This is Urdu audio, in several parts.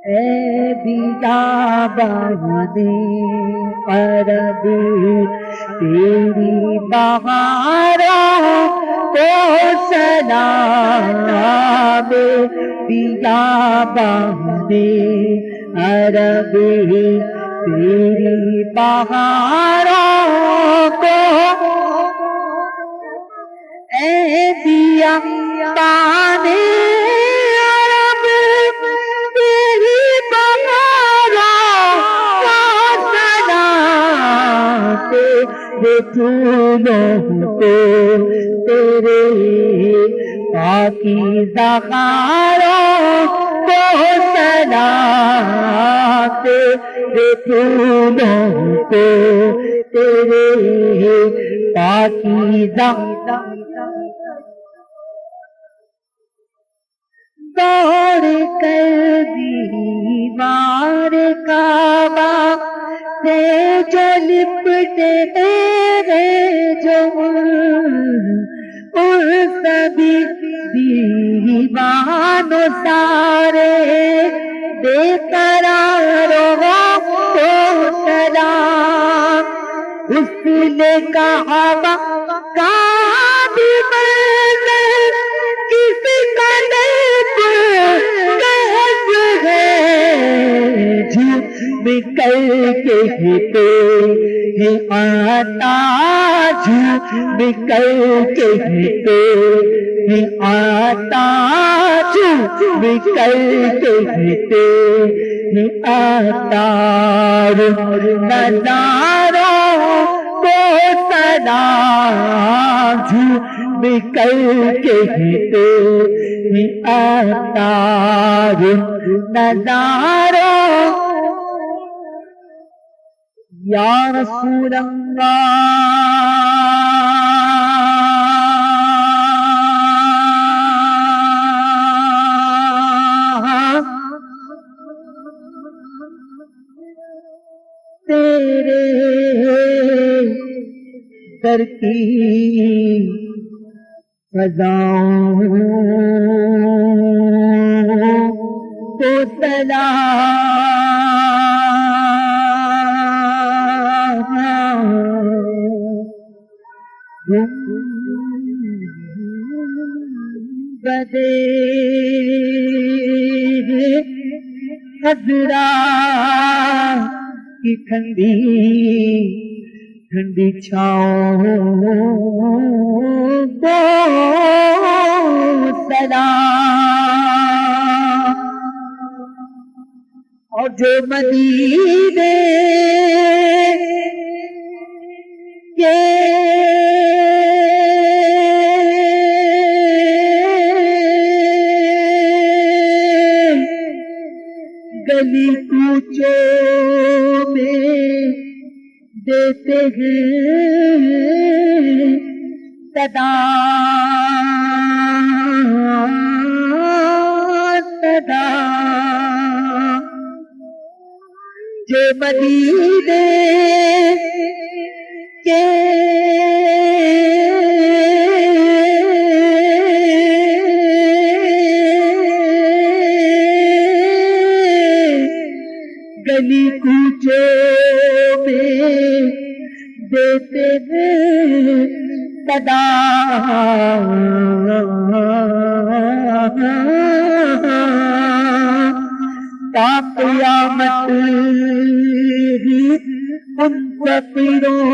اے بیابان عرب تیری بہاروں کو سلام، بیابان عرب تیری بہاروں کو، اے بیابان عرب تیری بہاروں کو سلام، تیرے پھولوں کو تیرے پاکیزہ خاروں کو سلام، تیرے پھولوں کو تیرے پاکیزہ دوڑ کر دیوار کعبہ سے جو لپٹے ہیں جو ان سبھی دیوانوں سارے بے قراروں کو سلام، اس نے کعبہ کا بھی منظر کس قدر جھوم کر کہتے ہیں آتا، جھوم کر کہتے ہیں آتا، جھوم کر کہتے ہیں آتا، نظاروں کو سلام، جھوم کر کہتے ہیں آتا، نظاروں یا رسول اللہ، تیرے در کی فضاؤں کو سلام، گنبدِ خضرا کی ٹھنڈی ٹھنڈی چھاؤں کو سلام، اور جو مدینے کے گلی کوچوں میں دیتے ہیں صدا صدا، جو مدینے کے گلی کوچوں میں دیتے ہیں صدا، تا قیامت ہی ان فقیروں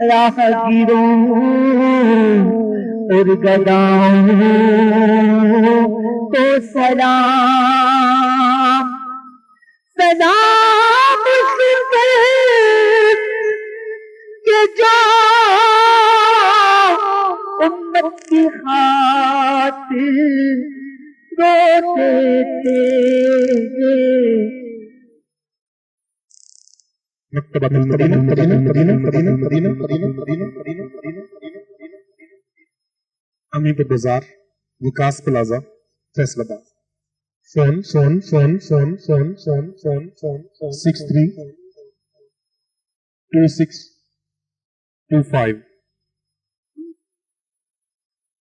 راہگیروں اور گداؤں کو سلام، سلام اس پہ کہ جو امت کی خاطر روتے تھے، امیپور بازار، وکاس پلازا، فیصل آباد۔ فون 632625